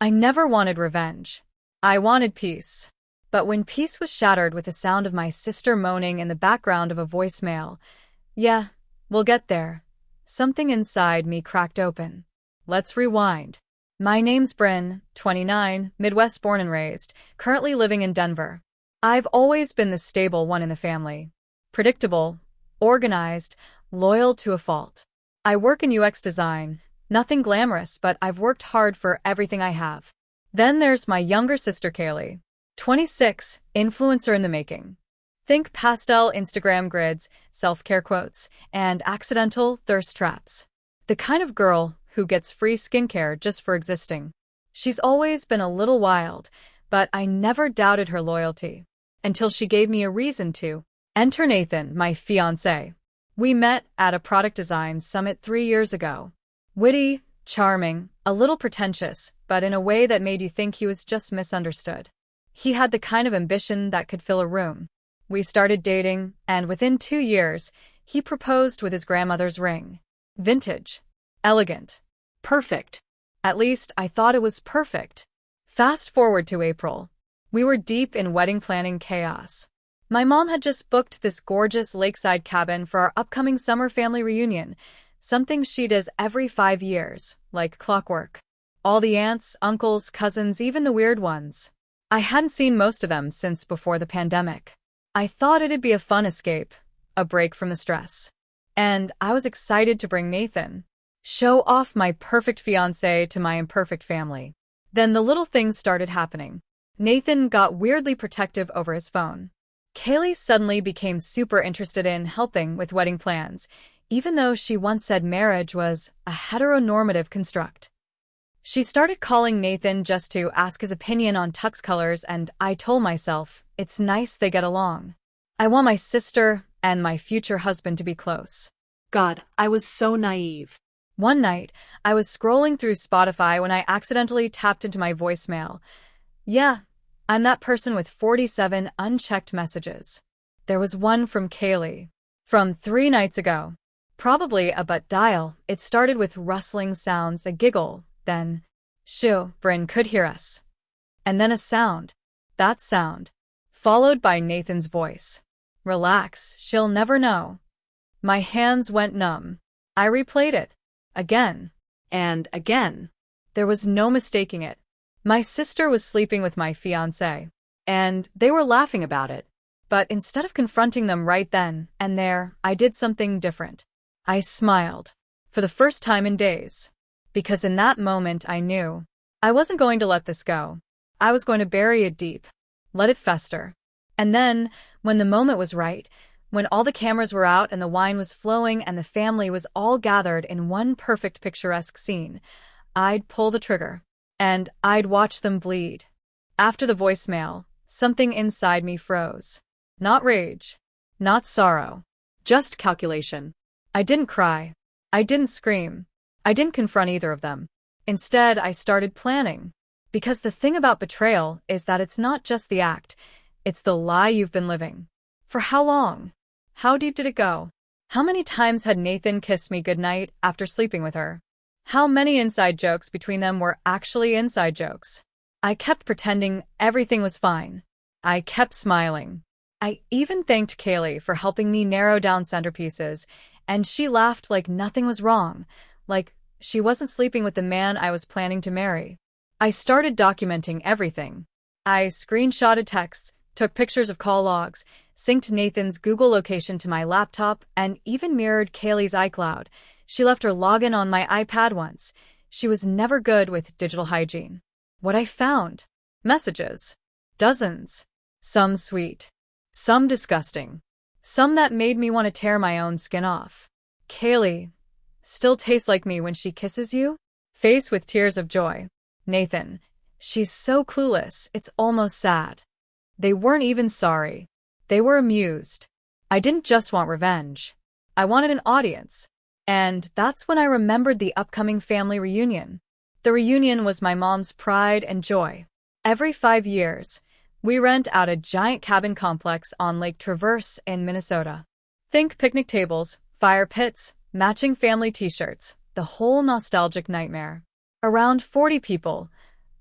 I never wanted revenge. I wanted peace. But when peace was shattered with the sound of my sister moaning in the background of a voicemail, yeah, we'll get there. Something inside me cracked open. Let's rewind. My name's Bryn, 29, Midwest born and raised, currently living in Denver. I've always been the stable one in the family. Predictable, organized, loyal to a fault. I work in UX design. Nothing glamorous, but I've worked hard for everything I have. Then there's my younger sister Kaylee, 26, influencer in the making. Think pastel Instagram grids, self-care quotes, and accidental thirst traps. The kind of girl who gets free skincare just for existing. She's always been a little wild, but I never doubted her loyalty. Until she gave me a reason to. Enter Nathan, my fiancé. We met at a product design summit 3 years ago. Witty, charming, a little pretentious, but in a way that made you think he was just misunderstood. He had the kind of ambition that could fill a room. We started dating, and within 2 years, he proposed with his grandmother's ring. Vintage. Elegant. Perfect. At least I thought it was perfect. Fast forward to April. We were deep in wedding planning chaos. My mom had just booked this gorgeous lakeside cabin for our upcoming summer family reunion, something she does every 5 years, like clockwork. All the aunts, uncles, cousins, even the weird ones. I hadn't seen most of them since before the pandemic. I thought it'd be a fun escape, a break from the stress. And I was excited to bring Nathan. Show off my perfect fiancé to my imperfect family. Then the little things started happening. Nathan got weirdly protective over his phone. Kaylee suddenly became super interested in helping with wedding plans, even though she once said marriage was a heteronormative construct. She started calling Nathan just to ask his opinion on tux colors, and I told myself, it's nice they get along. I want my sister and my future husband to be close. God, I was so naive. One night, I was scrolling through Spotify when I accidentally tapped into my voicemail. Yeah, I'm that person with 47 unchecked messages. There was one from Kaylee. From 3 nights ago. Probably a butt dial. It started with rustling sounds, a giggle, then, shoo, Bryn could hear us. And then a sound. That sound. Followed by Nathan's voice. Relax, she'll never know. My hands went numb. I replayed it. Again. And again. There was no mistaking it. My sister was sleeping with my fiancé. And they were laughing about it. But instead of confronting them right then and there, I did something different. I smiled. For the first time in days. Because in that moment I knew. I wasn't going to let this go. I was going to bury it deep. Let it fester. And then, when the moment was right, when all the cameras were out and the wine was flowing and the family was all gathered in one perfect picturesque scene, I'd pull the trigger. And I'd watch them bleed. After the voicemail, something inside me froze. Not rage. Not sorrow. Just calculation. I didn't cry. I didn't scream. I didn't confront either of them. Instead, I started planning. Because the thing about betrayal is that it's not just the act, it's the lie you've been living. For how long? How deep did it go? How many times had Nathan kissed me goodnight after sleeping with her? How many inside jokes between them were actually inside jokes? I kept pretending everything was fine. I kept smiling. I even thanked Kaylee for helping me narrow down centerpieces, and she laughed like nothing was wrong, like she wasn't sleeping with the man I was planning to marry. I started documenting everything. I screenshotted texts, took pictures of call logs, synced Nathan's Google location to my laptop, and even mirrored Kaylee's iCloud. She left her login on my iPad once. She was never good with digital hygiene. What I found? Messages. Dozens. Some sweet. Some disgusting. Some that made me want to tear my own skin off. Kaylee. Still tastes like me when she kisses you? Face with tears of joy. Nathan. She's so clueless, it's almost sad. They weren't even sorry. They were amused. I didn't just want revenge. I wanted an audience. And that's when I remembered the upcoming family reunion. The reunion was my mom's pride and joy. Every 5 years, we rent out a giant cabin complex on Lake Traverse in Minnesota. Think picnic tables, fire pits, matching family t-shirts, the whole nostalgic nightmare. Around 40 people,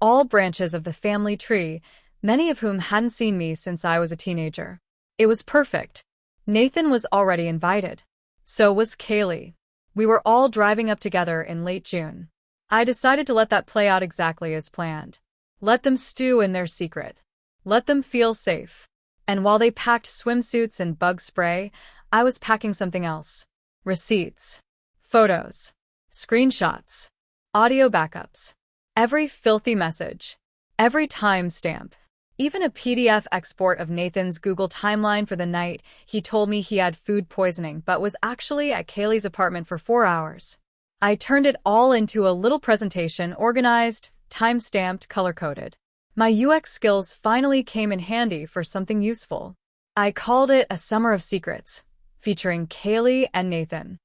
all branches of the family tree, many of whom hadn't seen me since I was a teenager. It was perfect. Nathan was already invited. So was Kaylee. We were all driving up together in late June. I decided to let that play out exactly as planned. Let them stew in their secret. Let them feel safe. And while they packed swimsuits and bug spray, I was packing something else. Receipts. Photos. Screenshots. Audio backups. Every filthy message. Every timestamp. Even a PDF export of Nathan's Google timeline for the night he told me he had food poisoning but was actually at Kaylee's apartment for 4 hours. I turned it all into a little presentation, organized, time-stamped, color-coded. My UX skills finally came in handy for something useful. I called it A Summer of Secrets, featuring Kaylee and Nathan.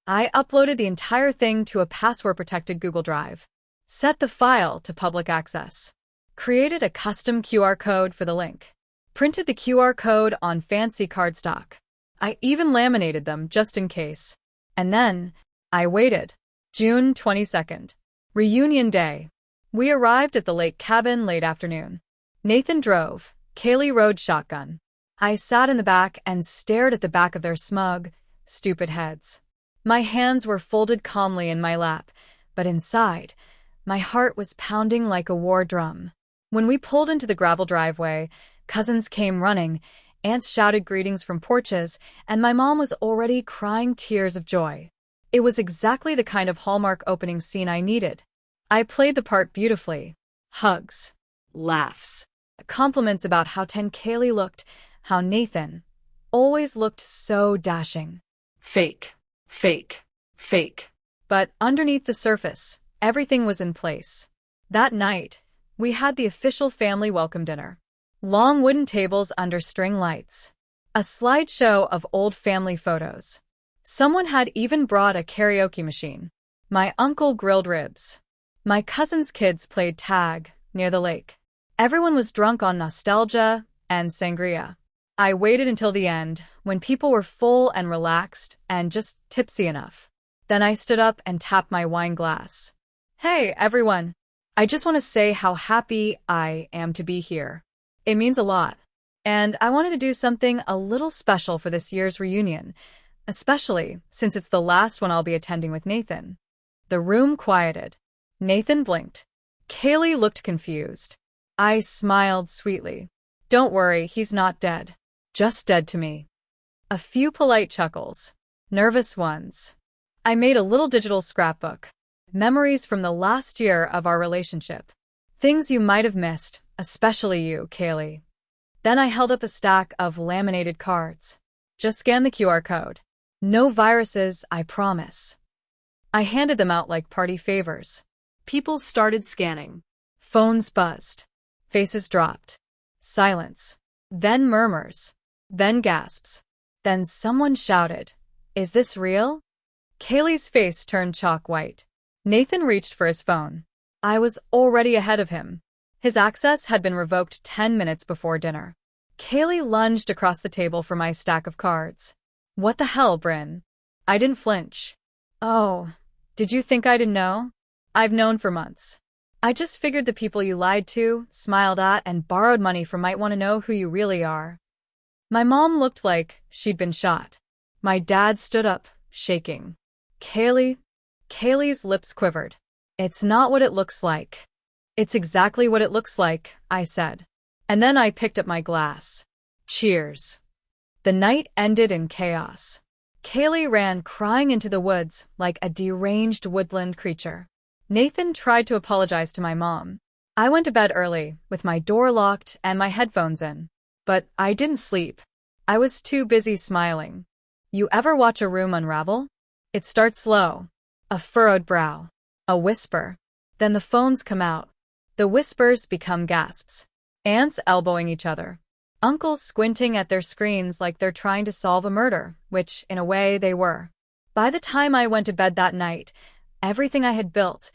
I uploaded the entire thing to a password-protected Google Drive. Set the file to public access. Created a custom QR code for the link. Printed the QR code on fancy cardstock. I even laminated them just in case. And then, I waited. June 22nd. Reunion Day. We arrived at the lake cabin late afternoon. Nathan drove. Kaylee rode shotgun. I sat in the back and stared at the back of their smug, stupid heads. My hands were folded calmly in my lap, but inside, my heart was pounding like a war drum. When we pulled into the gravel driveway, cousins came running, aunts shouted greetings from porches, and my mom was already crying tears of joy. It was exactly the kind of Hallmark opening scene I needed. I played the part beautifully. Hugs. Laughs. Compliments about how 10 Kaylee looked, how Nathan always looked so dashing. Fake. Fake. Fake. But underneath the surface, everything was in place. That night, we had the official family welcome dinner. Long wooden tables under string lights. A slideshow of old family photos. Someone had even brought a karaoke machine. My uncle grilled ribs. My cousin's kids played tag near the lake. Everyone was drunk on nostalgia and sangria. I waited until the end, when people were full and relaxed and just tipsy enough. Then I stood up and tapped my wine glass. Hey, everyone. I just want to say how happy I am to be here. It means a lot. And I wanted to do something a little special for this year's reunion, especially since it's the last one I'll be attending with Nathan. The room quieted. Nathan blinked. Kaylee looked confused. I smiled sweetly. Don't worry, he's not dead. Just dead to me. A few polite chuckles. Nervous ones. I made a little digital scrapbook. Memories from the last year of our relationship. Things you might have missed, especially you, Kaylee. Then I held up a stack of laminated cards. Just scan the QR code. No viruses, I promise. I handed them out like party favors. People started scanning. Phones buzzed. Faces dropped. Silence. Then murmurs. Then gasps. Then someone shouted, "Is this real?" Kaylee's face turned chalk white. Nathan reached for his phone. I was already ahead of him. His access had been revoked 10 minutes before dinner. Kaylee lunged across the table for my stack of cards. What the hell, Bryn? I didn't flinch. Oh, did you think I didn't know? I've known for months. I just figured the people you lied to, smiled at, and borrowed money from might want to know who you really are. My mom looked like she'd been shot. My dad stood up, shaking. Kaylee's lips quivered. It's not what it looks like. It's exactly what it looks like, I said. And then I picked up my glass. Cheers. The night ended in chaos. Kaylee ran crying into the woods like a deranged woodland creature. Nathan tried to apologize to my mom. I went to bed early, with my door locked and my headphones in. But I didn't sleep. I was too busy smiling. You ever watch a room unravel? It starts slow. A furrowed brow. A whisper. Then the phones come out. The whispers become gasps. Aunts elbowing each other. Uncles squinting at their screens like they're trying to solve a murder, which, in a way, they were. By the time I went to bed that night, everything I had built,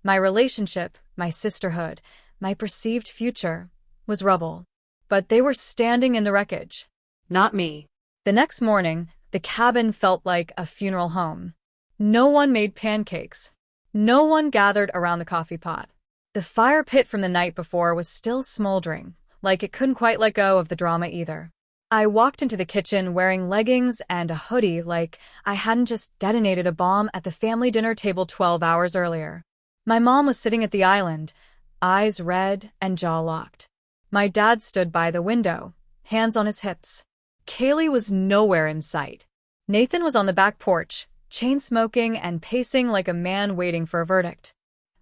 my relationship, my sisterhood, my perceived future, was rubble. But they were standing in the wreckage. Not me. The next morning, the cabin felt like a funeral home. No one made pancakes. No one gathered around the coffee pot. The fire pit from the night before was still smoldering, like it couldn't quite let go of the drama either. I walked into the kitchen wearing leggings and a hoodie like I hadn't just detonated a bomb at the family dinner table 12 hours earlier. My mom was sitting at the island, eyes red and jaw locked. My dad stood by the window, hands on his hips. Kaylee was nowhere in sight. Nathan was on the back porch, chain smoking and pacing like a man waiting for a verdict.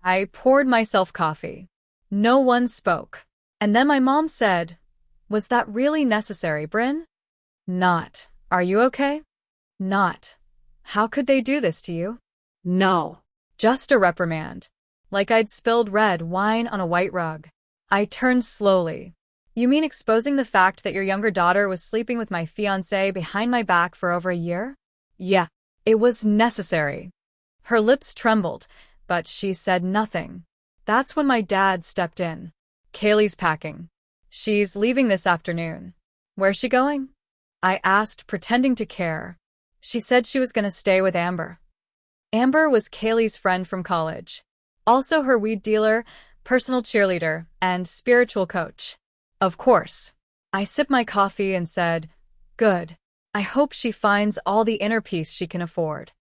I poured myself coffee. No one spoke. And then my mom said, "Was that really necessary, Bryn?" Not. "Are you okay?" Not. "How could they do this to you?" No. Just a reprimand. Like I'd spilled red wine on a white rug. I turned slowly. "You mean exposing the fact that your younger daughter was sleeping with my fiancé behind my back for over a year?" "Yeah. It was necessary." Her lips trembled, but she said nothing. That's when my dad stepped in. "Kaylee's packing. She's leaving this afternoon." "Where's she going?" I asked, pretending to care. "She said she was going to stay with Amber." Amber was Kaylee's friend from college. Also her weed dealer, personal cheerleader, and spiritual coach. Of course. I sipped my coffee and said, "Good. I hope she finds all the inner peace she can afford."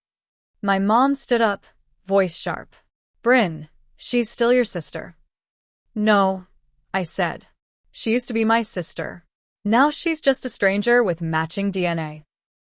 My mom stood up, voice sharp. "Bryn, she's still your sister." "No," I said. "She used to be my sister. Now she's just a stranger with matching DNA."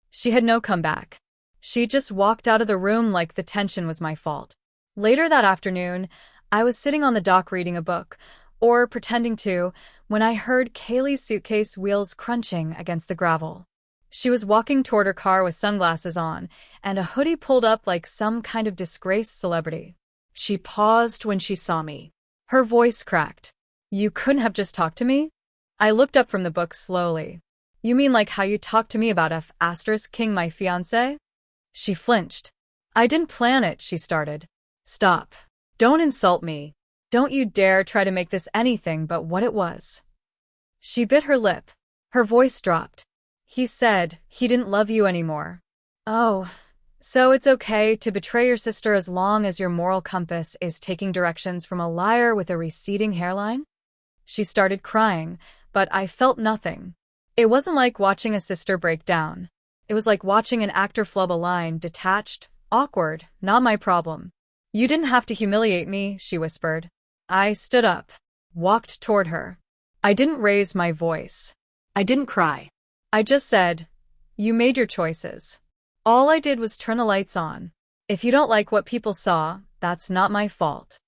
She had no comeback. She just walked out of the room like the tension was my fault. Later that afternoon, I was sitting on the dock reading a book, or pretending to, when I heard Kaylee's suitcase wheels crunching against the gravel. She was walking toward her car with sunglasses on, and a hoodie pulled up like some kind of disgraced celebrity. She paused when she saw me. Her voice cracked. "You couldn't have just talked to me?" I looked up from the book slowly. "You mean like how you talked to me about King, my fiancé?" She flinched. "I didn't plan it," she started. "Stop. Don't insult me. Don't you dare try to make this anything but what it was." She bit her lip. Her voice dropped. "He said he didn't love you anymore." "Oh, so it's okay to betray your sister as long as your moral compass is taking directions from a liar with a receding hairline?" She started crying, but I felt nothing. It wasn't like watching a sister break down. It was like watching an actor flub a line, detached, awkward, not my problem. "You didn't have to humiliate me," she whispered. I stood up, walked toward her. I didn't raise my voice. I didn't cry. I just said, "You made your choices." All I did was turn the lights on. If you don't like what people saw, that's not my fault.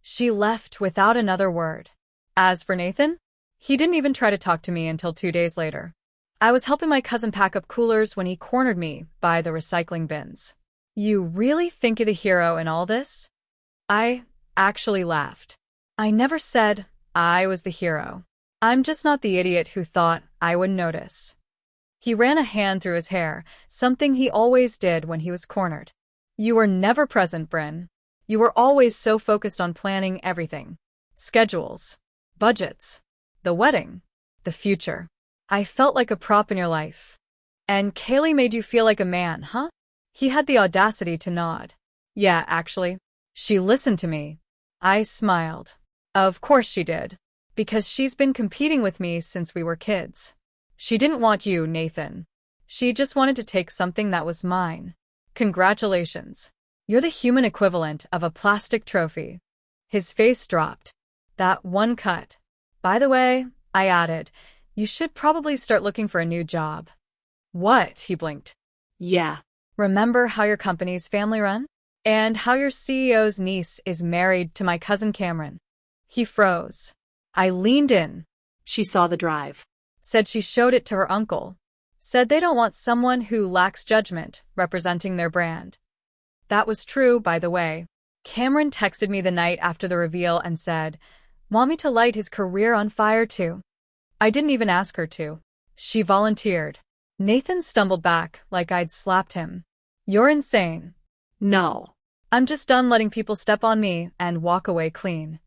She left without another word. As for Nathan, he didn't even try to talk to me until 2 days later. I was helping my cousin pack up coolers when he cornered me by the recycling bins. "You really think you're the hero in all this?" I actually laughed. I never said I was the hero. I'm just not the idiot who thought I would notice. He ran a hand through his hair, something he always did when he was cornered. "You were never present, Bryn. You were always so focused on planning everything. Schedules, budgets, the wedding, the future. I felt like a prop in your life. And Kaylee made you feel like a man, huh?" He had the audacity to nod. "Yeah, actually. She listened to me." I smiled. "Of course she did. Because she's been competing with me since we were kids. She didn't want you, Nathan. She just wanted to take something that was mine. Congratulations. You're the human equivalent of a plastic trophy." His face dropped. "That one cut. By the way," I added, "you should probably start looking for a new job." "What?" he blinked. "Yeah. "Remember how your company's family run? And how your CEO's niece is married to my cousin Cameron?" He froze. I leaned in. She saw the drive. Said she showed it to her uncle. Said they don't want someone who lacks judgment representing their brand. That was true, by the way. Cameron texted me the night after the reveal and said, "Want me to light his career on fire too?" I didn't even ask her to. She volunteered. Nathan stumbled back like I'd slapped him. "You're insane." "No. I'm just done letting people step on me and walk away clean."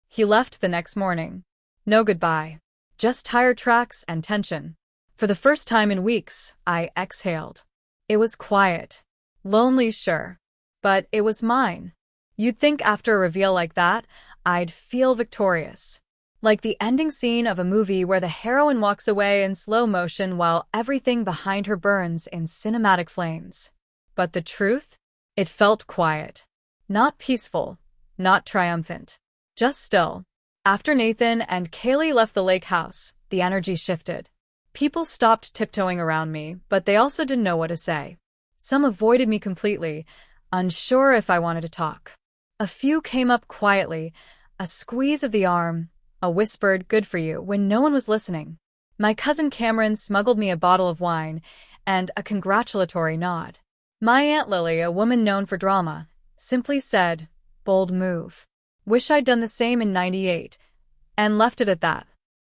He left the next morning. No goodbye. Just tire tracks and tension. For the first time in weeks, I exhaled. It was quiet. Lonely, sure. But it was mine. You'd think after a reveal like that, I'd feel victorious. Like the ending scene of a movie where the heroine walks away in slow motion while everything behind her burns in cinematic flames. But the truth? It felt quiet. Not peaceful, not triumphant. Just still. After Nathan and Kaylee left the lake house, the energy shifted. People stopped tiptoeing around me, but they also didn't know what to say. Some avoided me completely, unsure if I wanted to talk. A few came up quietly, a squeeze of the arm, a whispered "good for you" when no one was listening. My cousin Cameron smuggled me a bottle of wine and a congratulatory nod. My Aunt Lily, a woman known for drama, simply said, "Bold move. Wish I'd done the same in '98, and left it at that."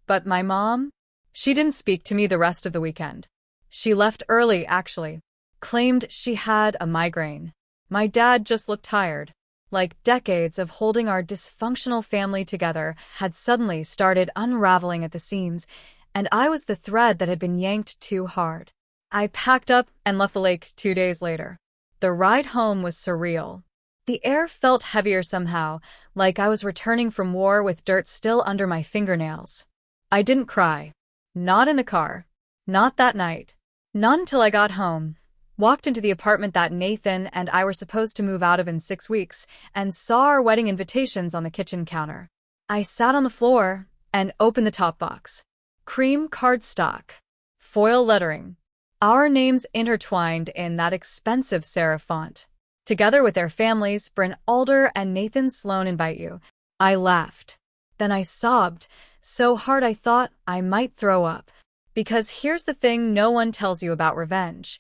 But my mom? She didn't speak to me the rest of the weekend. She left early, actually. Claimed she had a migraine. My dad just looked tired. Like decades of holding our dysfunctional family together had suddenly started unraveling at the seams, and I was the thread that had been yanked too hard. I packed up and left the lake 2 days later. The ride home was surreal. The air felt heavier somehow, like I was returning from war with dirt still under my fingernails. I didn't cry. Not in the car. Not that night. Not until I got home, walked into the apartment that Nathan and I were supposed to move out of in 6 weeks, and saw our wedding invitations on the kitchen counter. I sat on the floor and opened the top box. Cream cardstock. Foil lettering. Our names intertwined in that expensive serif font. Together with their families, Bryn Alder and Nathan Sloan invite you. I laughed. Then I sobbed, so hard I thought I might throw up. Because here's the thing no one tells you about revenge.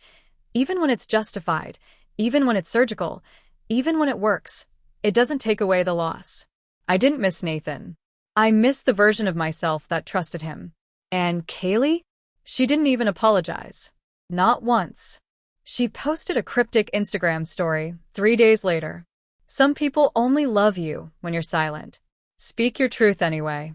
Even when it's justified, even when it's surgical, even when it works, it doesn't take away the loss. I didn't miss Nathan. I missed the version of myself that trusted him. And Kaylee? She didn't even apologize. Not once. She posted a cryptic Instagram story 3 days later. Some people only love you when you're silent. Speak your truth anyway.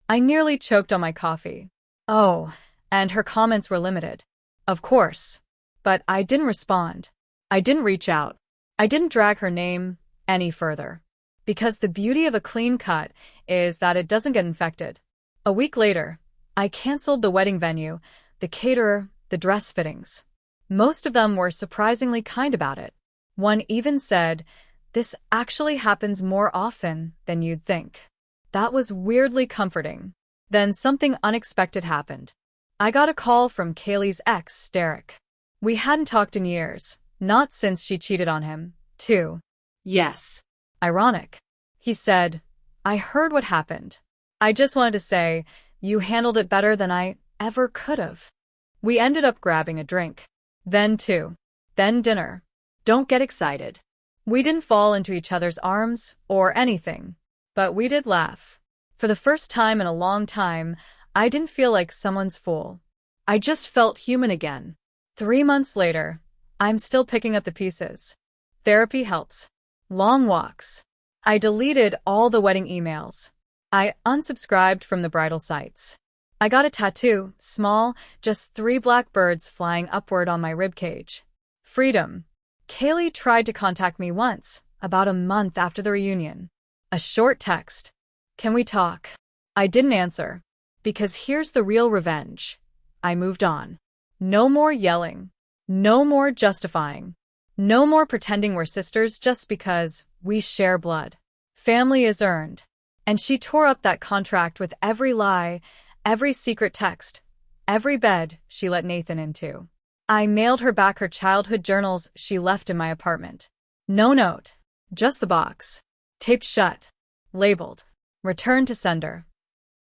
I nearly choked on my coffee. Oh, and her comments were limited. Of course. But I didn't respond. I didn't reach out. I didn't drag her name any further. Because the beauty of a clean cut is that it doesn't get infected. A week later, I canceled the wedding venue, the caterer, the dress fittings. Most of them were surprisingly kind about it. One even said, "This actually happens more often than you'd think." That was weirdly comforting. Then something unexpected happened. I got a call from Kaylee's ex, Derek. We hadn't talked in years, not since she cheated on him, too. Yes. Ironic. He said, "I heard what happened. I just wanted to say, you handled it better than I ever could have." We ended up grabbing a drink. Then two. Then dinner. Don't get excited. We didn't fall into each other's arms or anything, but we did laugh. For the first time in a long time, I didn't feel like someone's fool. I just felt human again. 3 months later, I'm still picking up the pieces. Therapy helps. Long walks. I deleted all the wedding emails. I unsubscribed from the bridal sites. I got a tattoo, small, just 3 black birds flying upward on my ribcage. Freedom. Kaylee tried to contact me once, about a month after the reunion. A short text. "Can we talk?" I didn't answer. Because here's the real revenge. I moved on. No more yelling. No more justifying. No more pretending we're sisters just because we share blood. Family is earned. And she tore up that contract with every lie, every secret text, every bed she let Nathan into. I mailed her back her childhood journals she left in my apartment. No note. Just the box. Taped shut. Labeled. Return to sender.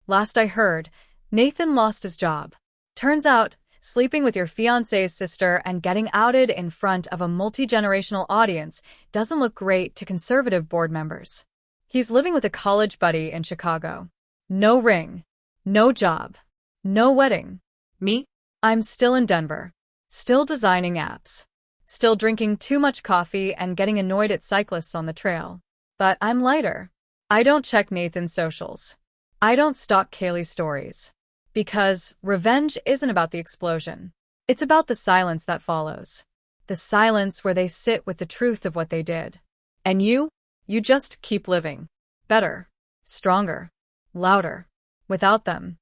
Last I heard, Nathan lost his job. Turns out, sleeping with your fiancé's sister and getting outed in front of a multi-generational audience doesn't look great to conservative board members. He's living with a college buddy in Chicago. No ring. No job. No wedding. Me? I'm still in Denver. Still designing apps. Still drinking too much coffee and getting annoyed at cyclists on the trail. But I'm lighter. I don't check Nathan's socials. I don't stalk Kaylee's stories. Because revenge isn't about the explosion. It's about the silence that follows. The silence where they sit with the truth of what they did. And you just keep living. Better. Stronger. Louder. Without them,